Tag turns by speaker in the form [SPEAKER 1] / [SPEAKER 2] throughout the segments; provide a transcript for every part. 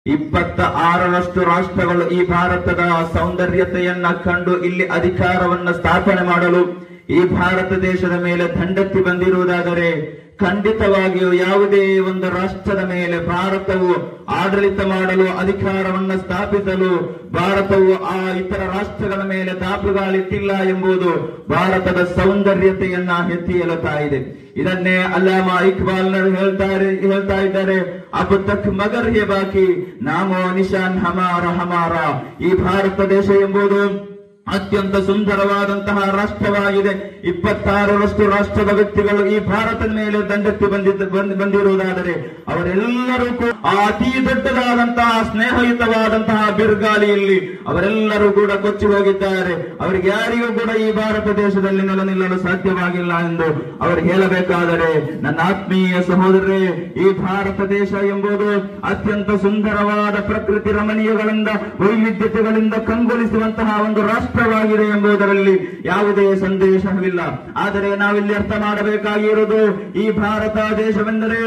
[SPEAKER 1] 26ರಷ್ಟು ರಾಷ್ಟ್ರಗಳು ಈ ಭಾರತದ ಸೌಂದರ್ಯತೆಯನ್ನ ಕಂಡು ಇಲ್ಲಿ ಅಧಿಕಾರವನ್ನ ಸ್ಥಾಪನೆ ಮಾಡಲು ಈ ಭಾರತ ದೇಶದ ಮೇಲೆ ದಂಡೆತ್ತಿ ಬಂದಿರುವುದಾದರೆ ಖಂಡಿತವಾಗಿಯೂ ಯಾವುದೇ ಒಂದು ರಾಷ್ಟ್ರದ ಮೇಲೆ ಭಾರತವು ಆಡಳಿತ ಮಾಡಲು ಅಧಿಕಾರವನ್ನ ಸ್ಥಾಪಿಸಲು ಭಾರತವು ಆ ಇತರ ರಾಷ್ಟ್ರಗಳ ಮೇಲೆ ದಾಪುಗಾಲಿಟ್ಟಿಲ್ಲ ಎಂಬುದು ಭಾರತದ ಸೌಂದರ್ಯತೆಯನ್ನ ಎತ್ತಿ ಹೇಳುತ್ತಾ ಇದೆ. ಇದನ್ನೇ ಅಲ್ಲಾಮಾ ಇಕ್ಬಾಲ್ನರು ಹೇಳ್ತಾ ಇದ್ದಾರೆ, ಅಬ್ ತಕ್ ಮಗರ್ ಹೇ ಬಾಕಿ ನಾಮೋ ನಿಶಾನ್ ಹಮಾರ ಹಮಾರ. ಈ ಭಾರತ ದೇಶ ಎಂಬುದು ಅತ್ಯಂತ ಸುಂದರವಾದಂತಹ ರಾಷ್ಟ್ರವಾಗಿದೆ. 26ರಷ್ಟು ರಾಷ್ಟ್ರದ ವ್ಯಕ್ತಿಗಳು ಈ ಭಾರತದ ಮೇಲೆ ದಂಡೆತ್ತಿ ಬಂದಿರುವುದಾದರೆ ಅವರೆಲ್ಲರೂ ಕೂಡ ಆ ಅತಿ ದೊಡ್ಡದಾದಂತಹ ಸ್ನೇಹಯುತವಾದಂತಹ ಬಿರುಗಾಳಿಯಲ್ಲಿ ಅವರೆಲ್ಲರೂ ಕೂಡ ಕೊಚ್ಚಿ ಹೋಗಿದ್ದಾರೆ. ಅವರಿಗೆ ಯಾರಿಗೂ ಕೂಡ ಈ ಭಾರತ ದೇಶದಲ್ಲಿ ನೆಲೆ ನಿಲ್ಲಲು ಸಾಧ್ಯವಾಗಿಲ್ಲ ಎಂದು ಅವರು ಹೇಳಬೇಕಾದರೆ, ನನ್ನ ಆತ್ಮೀಯ ಸಹೋದರರೇ, ಈ ಭಾರತ ದೇಶ ಎಂಬುದು ಅತ್ಯಂತ ಸುಂದರವಾದ ಪ್ರಕೃತಿ ರಮಣೀಯಗಳಿಂದ ವೈವಿಧ್ಯತೆಗಳಿಂದ ಕಂಗೊಳಿಸುವಂತಹ ಒಂದು ರಾಷ್ಟ್ರವಾಗಿದೆ ಎಂಬುದರಲ್ಲಿ ಯಾವುದೇ ಸಂದೇಹವಿಲ್ಲ. ಆದರೆ ನಾವಿಲ್ಲಿ ಅರ್ಥ ಮಾಡಬೇಕಾಗಿರುವುದು, ಈ ಭಾರತ ದೇಶವೆಂದರೆ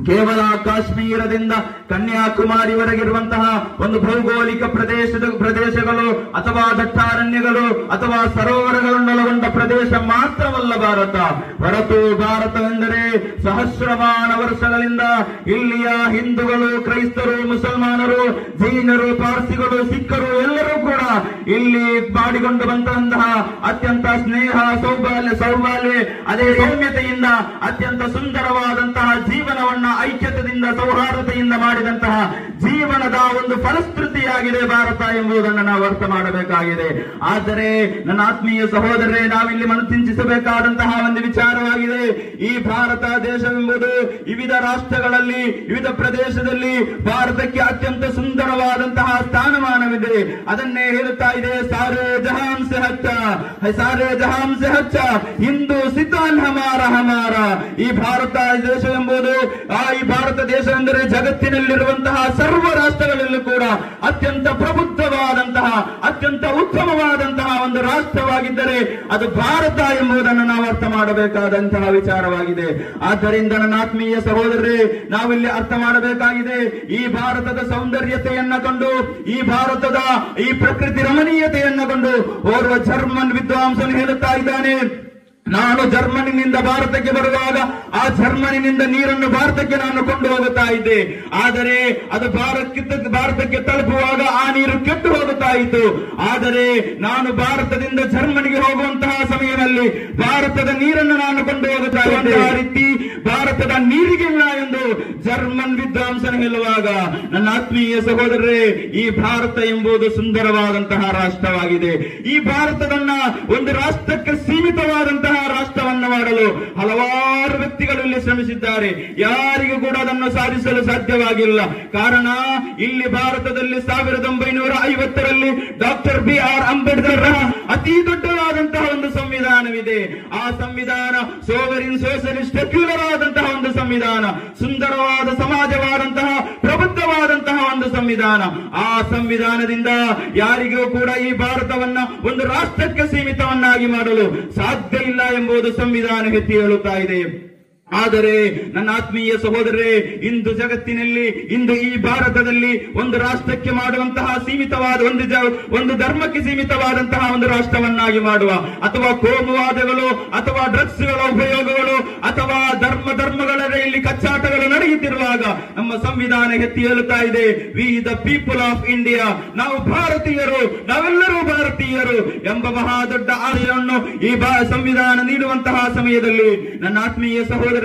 [SPEAKER 1] ಕೇವಲ ಕಾಶ್ಮೀರದಿಂದ ಕನ್ಯಾಕುಮಾರಿವರೆಗಿರುವಂತಹ ಒಂದು ಭೌಗೋಳಿಕ ಪ್ರದೇಶಗಳು ಅಥವಾ ದಟ್ಟಾರಣ್ಯಗಳು ಅಥವಾ ಸರೋವರಗಳನ್ನೊಳಗೊಂಡ ಪ್ರದೇಶ ಮಾತ್ರವಲ್ಲ ಭಾರತ. ಹೊರತು ಭಾರತವೆಂದರೆ ಸಹಸ್ರಮಾನ ವರ್ಷಗಳಿಂದ ಇಲ್ಲಿಯ ಹಿಂದೂಗಳು, ಕ್ರೈಸ್ತರು, ಮುಸಲ್ಮಾನರು, ಜೈನರು, ಪಾರ್ಸಿಗಳು, ಸಿಖ್ಖರು ಎಲ್ಲರೂ ಕೂಡ ಇಲ್ಲಿ ಮಾಡಿಕೊಂಡು ಬಂದಂತಹ ಅತ್ಯಂತ ಸ್ನೇಹ, ಸೌಭಾಗ್ಯ, ಅದೇ ಸೌಮ್ಯತೆಯಿಂದ ಅತ್ಯಂತ ಸುಂದರವಾದಂತಹ ಜೀವನವನ್ನು ಐಕ್ಯತೆಯಿಂದ, ಸೌಹಾರ್ದತೆಯಿಂದ ಮಾಡಿದಂತಹ ಜೀವನದ ಒಂದು ಫಲಶ್ರುತಿಯಾಗಿದೆ ಭಾರತ ಎಂಬುದನ್ನು ನಾವು ಅರ್ಥ ಮಾಡಬೇಕಾಗಿದೆ. ಆದರೆ ನನ್ನ ಆತ್ಮೀಯ ಸಹೋದರರೇ, ನಾವಿಲ್ಲಿ ಮನಚಿಂತಿಸಬೇಕಾದಂತಹ ಒಂದು ವಿಚಾರವಾಗಿದೆ. ಈ ಭಾರತ ದೇಶವೆಂಬುದು ವಿವಿಧ ರಾಷ್ಟ್ರಗಳಲ್ಲಿ, ವಿವಿಧ ಪ್ರದೇಶದಲ್ಲಿ ಭಾರತಕ್ಕೆ ಅತ್ಯಂತ ಸುಂದರವಾದಂತಹ ಸ್ಥಾನಮಾನವಿದೆ. ಅದನ್ನೇ ಹೇಳುತ್ತಾ ಇದೆ, ಸಾರೇ ಜಹಾನ್ ಸೆ ಅಚ್ಚಾ, ಸಾರೇ ಜಹಾನ್ ಸೆ ಅಚ್ಚಾ ಹಿಂದೂ ಸಿತಾನ್ ಹಮಾರ ಹಮಾರ. ಈ ಭಾರತ ದೇಶ ಎಂಬುದು, ಈ ಭಾರತ ದೇಶ ಎಂದರೆ ಜಗತ್ತಿನಲ್ಲಿರುವಂತಹ ಸರ್ವ ರಾಷ್ಟ್ರಗಳಲ್ಲೂ ಕೂಡ ಅತ್ಯಂತ ಪ್ರಬುದ್ಧವಾದಂತಹ, ಅತ್ಯಂತ ಉತ್ತಮವಾದಂತಹ ಒಂದು ರಾಷ್ಟ್ರವಾಗಿದ್ದರೆ ಅದು ಭಾರತ ಎಂಬುದನ್ನು ನಾವು ಅರ್ಥ ಮಾಡಬೇಕಾದಂತಹ ವಿಚಾರವಾಗಿದೆ. ಆದ್ದರಿಂದ ನನ್ನ ಆತ್ಮೀಯ ಸಹೋದರರೇ, ನಾವಿಲ್ಲಿ ಅರ್ಥ ಮಾಡಬೇಕಾಗಿದೆ, ಈ ಭಾರತದ ಸೌಂದರ್ಯತೆಯನ್ನ ಕಂಡು, ಈ ಭಾರತದ ಈ ಪ್ರಕೃತಿ ರಮಣೀಯತೆಯನ್ನ ಕಂಡು ಓರ್ವ ಜರ್ಮನ್ ವಿದ್ವಾಂಸನು ಹೇಳುತ್ತಾ ಇದ್ದಾನೆ, ನಾನು ಜರ್ಮನಿನಿಂದ ಭಾರತಕ್ಕೆ ಬರುವಾಗ ಆ ಜರ್ಮನಿನಿಂದ ನೀರನ್ನು ಭಾರತಕ್ಕೆ ನಾನು ಕೊಂಡು ಹೋಗುತ್ತಾ ಇದ್ದೆ. ಆದರೆ ಅದು ಭಾರತಕ್ಕೆ ತಲುಪುವಾಗ ಆ ನೀರು ಕೆಟ್ಟು ಹೋಗುತ್ತಾ ಇತ್ತು. ಆದರೆ ನಾನು ಭಾರತದಿಂದ ಜರ್ಮನಿಗೆ ಹೋಗುವಂತಹ ಸಮಯದಲ್ಲಿ ಭಾರತದ ನೀರನ್ನು ನಾನು ಕೊಂಡು ಹೋಗುತ್ತಾ ಇದ್ದೆ. ಆ ರೀತಿ ಭಾರತದ ನೀರಿಗಿಲ್ಲ ಎಂದು ಜರ್ಮನ್ ವಿದ್ವಾಂಸನ ಹೇಳುವಾಗ, ನನ್ನ ಆತ್ಮೀಯ ಸಹೋದರರೇ, ಈ ಭಾರತ ಎಂಬುದು ಸುಂದರವಾದಂತಹ ರಾಷ್ಟ್ರವಾಗಿದೆ. ಈ ಭಾರತದನ್ನ ಒಂದು ರಾಷ್ಟ್ರಕ್ಕೆ ಸೀಮಿತವಾದಂತಹ ರಾಷ್ಟ್ರವನ್ನು ಮಾಡಲು ಹಲವಾರು ವ್ಯಕ್ತಿಗಳು ಇಲ್ಲಿ ಶ್ರಮಿಸಿದ್ದಾರೆ. ಯಾರಿಗೂ ಕೂಡ ಅದನ್ನು ಸಾಧಿಸಲು ಸಾಧ್ಯವಾಗಿಲ್ಲ. ಕಾರಣ, ಇಲ್ಲಿ ಭಾರತದಲ್ಲಿ 1950ರಲ್ಲಿ ಡಾಕ್ಟರ್ BR ಅಂಬೇಡ್ಕರ್ ಅತಿ ದೊಡ್ಡದಾದಂತಹ ಒಂದು ಸಂವಿಧಾನವಿದೆ. ಆ ಸಂವಿಧಾನ ಸೋವರಿನ್, ಸೋಷಲಿಸ್ಟ್, ಸೆಕ್ಯುಲರ್ ಆದಂತಹ ಒಂದು ಸಂವಿಧಾನ, ಸುಂದರವಾದ ಸಮಾಜವಾದಂತಹ, ಪ್ರಬುದ್ಧವಾದಂತಹ ಒಂದು ಸಂವಿಧಾನ. ಆ ಸಂವಿಧಾನದಿಂದ ಯಾರಿಗೂ ಕೂಡ ಈ ಭಾರತವನ್ನ ಒಂದು ರಾಷ್ಟ್ರಕ್ಕೆ ಸೀಮಿತವನ್ನಾಗಿ ಮಾಡಲು ಸಾಧ್ಯ ಇಲ್ಲ ಎಂಬುದು ಸಂವಿಧಾನ ಎತ್ತಿ ಹೇಳುತ್ತಾ ಇದೆ. ಆದರೆ ನನ್ನ ಆತ್ಮೀಯ ಸಹೋದರರೇ, ಇಂದು ಜಗತ್ತಿನಲ್ಲಿ, ಇಂದು ಈ ಭಾರತದಲ್ಲಿ ಒಂದು ರಾಷ್ಟ್ರಕ್ಕೆ ಮಾಡುವಂತಹ ಸೀಮಿತವಾದ ಒಂದು ಧರ್ಮಕ್ಕೆ ಸೀಮಿತವಾದಂತಹ ಒಂದು ರಾಷ್ಟ್ರವನ್ನಾಗಿ ಮಾಡುವ, ಅಥವಾ ಕೋಮುವಾದಗಳು, ಅಥವಾ ಡ್ರಗ್ಸ್ಗಳ ಉಪಯೋಗಗಳು, ಅಥವಾ ಧರ್ಮಗಳಲ್ಲಿ ಕಚ್ಚಾಟಗಳು ನಡೆಯುತ್ತಿರುವಾಗ ನಮ್ಮ ಸಂವಿಧಾನ ಎತ್ತಿ ಹೇಳುತ್ತಾ ಇದೆ, we the people of India, ನಾವು ಭಾರತೀಯರು, ನಾವೆಲ್ಲರೂ ಭಾರತೀಯರು ಎಂಬ ಮಹಾದೊಡ್ಡ ಆಶಯವನ್ನು ಈ ಸಂವಿಧಾನ ನೀಡುವಂತಹ ಸಮಯದಲ್ಲಿ ನನ್ನ ಆತ್ಮೀಯ ಸಹೋದರ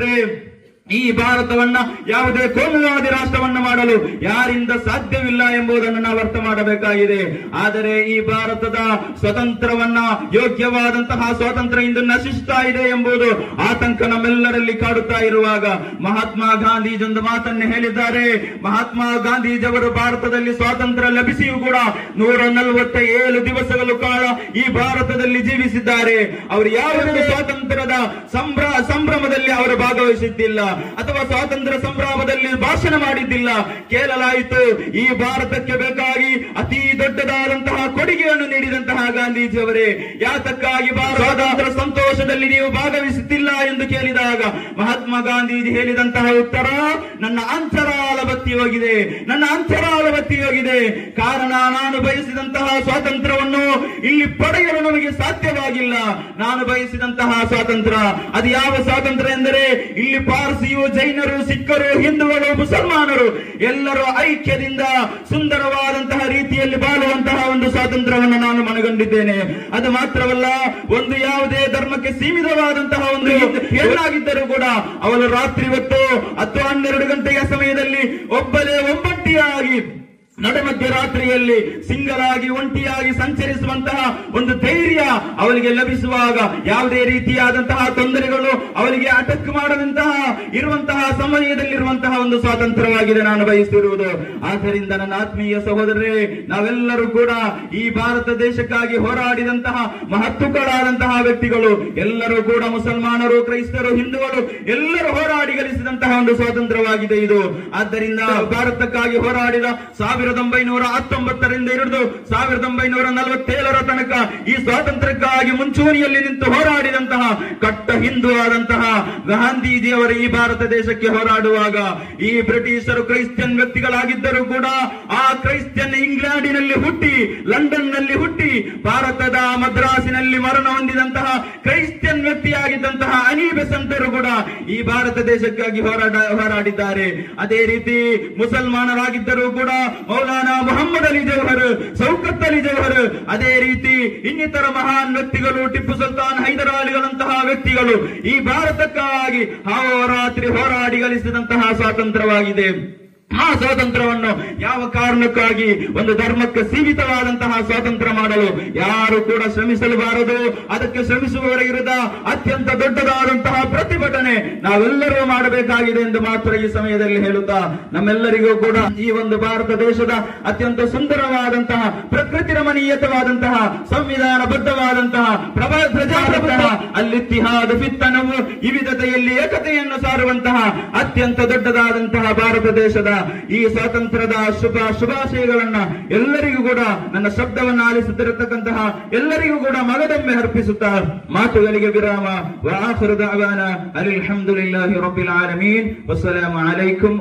[SPEAKER 1] ಈ ಭಾರತವನ್ನ ಯಾವುದೇ ಕೋಮುವಾದಿ ರಾಷ್ಟ್ರವನ್ನ ಮಾಡಲು ಯಾರಿಂದ ಸಾಧ್ಯವಿಲ್ಲ ಎಂಬುದನ್ನು ನಾವು ಅರ್ಥ ಮಾಡಬೇಕಾಗಿದೆ. ಆದರೆ ಈ ಭಾರತದ ಸ್ವತಂತ್ರವನ್ನ, ಯೋಗ್ಯವಾದಂತಹ ಸ್ವಾತಂತ್ರ್ಯ ಇಂದು ನಶಿಸ್ತಾ ಇದೆ ಎಂಬುದು ಆತಂಕ ನಮ್ಮೆಲ್ಲರಲ್ಲಿ ಕಾಡುತ್ತಾ ಇರುವಾಗ ಮಹಾತ್ಮ ಗಾಂಧೀಜೊಂದು ಮಾತನ್ನು ಹೇಳಿದ್ದಾರೆ. ಮಹಾತ್ಮ ಗಾಂಧೀಜಿಯವರು ಭಾರತದಲ್ಲಿ ಸ್ವಾತಂತ್ರ್ಯ ಲಭಿಸಿಯೂ ಕೂಡ 147 ದಿವಸಗಳ ಕಾಲ ಈ ಭಾರತದಲ್ಲಿ ಜೀವಿಸಿದ್ದಾರೆ. ಅವರು ಯಾವುದೇ ಸ್ವಾತಂತ್ರ್ಯದ ಸಂಭ್ರಮದಲ್ಲಿ ಅವರು ಭಾಗವಹಿಸಿದ್ದಿಲ್ಲ, ಅಥವಾ ಸ್ವಾತಂತ್ರ್ಯ ಸಂಭ್ರಮದಲ್ಲಿ ಭಾಷಣ ಮಾಡಿದ್ದಿಲ್ಲ. ಕೇಳಲಾಯಿತು, ಈ ಭಾರತಕ್ಕೆ ಬೇಕಾಗಿ ಅತಿ ಅತಿ ದೊಡ್ಡದಾದಂತಹ ಕೊಡುಗೆಯನ್ನು ನೀಡಿದಂತಹ ಗಾಂಧೀಜಿಯವರೇ, ಯಾತಕ್ಕಾಗಿ ಸ್ವಾತಂತ್ರ್ಯ ಸಂತೋಷದಲ್ಲಿ ನೀವು ಭಾಗವಹಿಸುತ್ತಿಲ್ಲ ಎಂದು ಕೇಳಿದಾಗ ಮಹಾತ್ಮ ಗಾಂಧೀಜಿ ಹೇಳಿದಂತಹ ಉತ್ತರ, ನನ್ನ ಅಂತರಾಳ ಬತ್ತಿ ಹೋಗಿದೆ, ನನ್ನ ಅಂತರಾಳ ಬತ್ತಿ ಹೋಗಿದೆ. ಕಾರಣ, ನಾನು ಬಯಸಿದಂತಹ ಸ್ವಾತಂತ್ರ್ಯವನ್ನು ಇಲ್ಲಿ ಪಡೆಯಲು ನಮಗೆ ಸಾಧ್ಯವಾಗಿಲ್ಲ. ನಾನು ಬಯಸಿದಂತಹ ಸ್ವಾತಂತ್ರ್ಯ ಅದು ಯಾವ ಸ್ವಾತಂತ್ರ್ಯ ಎಂದರೆ, ಇಲ್ಲಿ ಪಾರ್ಸಿಯು, ಜೈನರು, ಸಿಖ್ಖರು, ಹಿಂದೂಗಳು, ಮುಸಲ್ಮಾನರು ಎಲ್ಲರೂ ಐಕ್ಯದಿಂದ ಸುಂದರವಾದಂತಹ ರೀತಿಯಲ್ಲಿ ಬಾಳುವಂತಹ ಒಂದು ಸ್ವಾತಂತ್ರ್ಯವನ್ನು ನಾನು ಮನಗಂಡಿದ್ದೇನೆ. ಅದು ಮಾತ್ರವಲ್ಲ, ಒಂದು ಯಾವುದೇ ಧರ್ಮಕ್ಕೆ ಸೀಮಿತವಾದಂತಹ ಒಂದು ಹೆಣ್ಣಾಗಿದ್ದರೂ ಕೂಡ ಅವಳು ರಾತ್ರಿ ಹೊತ್ತು 10-12 ಗಂಟೆಯ ಸಮಯದಲ್ಲಿ ಒಬ್ಬಂಟಿಯಾಗಿ ನಡುಮಧ್ಯರಾತ್ರಿಯಲ್ಲಿ ಸಿಂಗಲ್ ಆಗಿ ಒಂಟಿಯಾಗಿ ಸಂಚರಿಸುವಂತಹ ಒಂದು ಧೈರ್ಯ ಅವಳಿಗೆ ಲಭಿಸುವಾಗ ಯಾವುದೇ ರೀತಿಯಾದಂತಹ ತೊಂದರೆಗಳು ಅವಳಿಗೆ ಅಟಕ್ ಮಾಡದಂತಹ ಇರುವಂತಹ ಸಮಯದಲ್ಲಿರುವಂತಹ ಒಂದು ಸ್ವಾತಂತ್ರ್ಯವಾಗಿದೆ ನಾನು ಬಯಸಿರುವುದು. ಆದ್ದರಿಂದ ನನ್ನ ಆತ್ಮೀಯ ಸಹೋದರರೇ, ನಾವೆಲ್ಲರೂ ಕೂಡ ಈ ಭಾರತ ದೇಶಕ್ಕಾಗಿ ಹೋರಾಡಿದಂತಹ ಮಹತ್ವಗಳಾದಂತಹ ವ್ಯಕ್ತಿಗಳು ಎಲ್ಲರೂ ಕೂಡ ಮುಸಲ್ಮಾನರು, ಕ್ರೈಸ್ತರು, ಹಿಂದೂಗಳು ಎಲ್ಲರೂ ಹೋರಾಡಿ ಗಳಿಸಿದಂತಹ ಒಂದು ಸ್ವಾತಂತ್ರ್ಯವಾಗಿದೆ ಇದು. ಆದ್ದರಿಂದ ಭಾರತಕ್ಕಾಗಿ ಹೋರಾಡಿದ 1919ರಿಂದ ಹಿಡಿದು 1947 ತನಕ ಈ ಸ್ವಾತಂತ್ರ್ಯಕ್ಕಾಗಿ ಮುಂಚೂಣಿಯಲ್ಲಿ ನಿಂತು ಹೋರಾಡಿದಂತಹ ಕಟ್ಟ ಹಿಂದೂ ಆದಂತಹ ಗಾಂಧೀಜಿಯವರು ಈ ಭಾರತ ದೇಶಕ್ಕೆ ಹೋರಾಡುವಾಗ ಈ ಬ್ರಿಟಿಷರು ಕ್ರೈಸ್ಟಿಯನ್ ವ್ಯಕ್ತಿಗಳಾಗಿದ್ದರೂ ಕೂಡ ಆ ಕ್ರೈಸ್ಟಿಯನ್ ಇಂಗ್ಲೆಂಡಿನಲ್ಲಿ ಹುಟ್ಟಿ, ಲಂಡನ್ ನಲ್ಲಿ ಹುಟ್ಟಿ, ಭಾರತದ ಮದ್ರಾಸಿನಲ್ಲಿ ಮರಣ ಹೊಂದಿದಂತಹ ಕ್ರೈಸ್ಟಿಯನ್ ವ್ಯಕ್ತಿಯಾಗಿದ್ದಂತಹ ಅನಿ ಬೆಸೆಂಟರು ಕೂಡ ಈ ಭಾರತ ದೇಶಕ್ಕಾಗಿ ಹೋರಾಡಿದ್ದಾರೆ. ಅದೇ ರೀತಿ ಮುಸಲ್ಮಾನರಾಗಿದ್ದರೂ ಕೂಡ ಮೌಲಾನಾ ಮೊಹಮ್ಮದ್ ಅಲಿ ಜೌಹರ್, ಶೌಕತ್ ಅಲಿ ಜೌಹರ್, ಅದೇ ರೀತಿ ಇನ್ನಿತರ ಮಹಾನ್ ವ್ಯಕ್ತಿಗಳು, ಟಿಪ್ಪು ಸುಲ್ತಾನ್ ಹೈದರಾಲಿಗಳಂತಹ ವ್ಯಕ್ತಿಗಳು ಈ ಭಾರತಕ್ಕಾಗಿ ಅಹೋರಾತ್ರಿ ಹೋರಾಡಿ ಗಳಿಸಿದಂತಹ ಸ್ವಾತಂತ್ರ್ಯವಾಗಿದೆ. ಆ ಸ್ವಾತಂತ್ರ್ಯವನ್ನು ಯಾವ ಕಾರಣಕ್ಕಾಗಿ ಒಂದು ಧರ್ಮಕ್ಕೆ ಸೀಮಿತವಾದಂತಹ ಸ್ವಾತಂತ್ರ್ಯ ಮಾಡಲು ಯಾರು ಕೂಡ ಶ್ರಮಿಸಲಬಾರದು. ಅದಕ್ಕೆ ಶ್ರಮಿಸುವವರ ವಿರುದ್ಧ ಅತ್ಯಂತ ದೊಡ್ಡದಾದಂತಹ ಪ್ರತಿಭಟನೆ ನಾವೆಲ್ಲರೂ ಮಾಡಬೇಕಾಗಿದೆ ಎಂದು ಮಾತ್ರ ಈ ಸಮಯದಲ್ಲಿ ಹೇಳುತ್ತಾ, ನಮ್ಮೆಲ್ಲರಿಗೂ ಕೂಡ ಈ ಒಂದು ಭಾರತ ದೇಶದ ಅತ್ಯಂತ ಸುಂದರವಾದಂತಹ, ಪ್ರಕೃತಿ ರಮಣೀಯತವಾದಂತಹ, ಸಂವಿಧಾನಬದ್ಧವಾದಂತಹ ಪ್ರಜಾಪ್ರಭುತ್ವ, ಅಲ್ಲಿತ್ತಿಹಾದ ಫಿತ್ತನವು ವಿವಿಧತೆಯಲ್ಲಿ ಏಕತೆಯನ್ನು ಸಾರುವಂತಹ ಅತ್ಯಂತ ದೊಡ್ಡದಾದಂತಹ ಭಾರತ ದೇಶದ ಈ ಸ್ವಾತಂತ್ರ್ಯದ ಶುಭಾಶಯಗಳನ್ನ ಎಲ್ಲರಿಗೂ ಕೂಡ, ನನ್ನ ಶಬ್ದವನ್ನು ಆಲಿಸುತ್ತಿರತಕ್ಕಂತಹ ಎಲ್ಲರಿಗೂ ಕೂಡ ಮಗದೊಮ್ಮೆ ಅರ್ಪಿಸುತ್ತಾ ಮಾತುಗಳಿಗೆ ವಿರಾಮ. ವ ಆಖಿರು ದಅವಾನಾ ಅಲ್ಹಮ್ದುಲಿಲ್ಲಾಹಿ ರಬ್ಬಿಲ್ ಆಲಮೀನ್. ವಸ್ಸಲಾಮು ಅಲೈಕುಂ.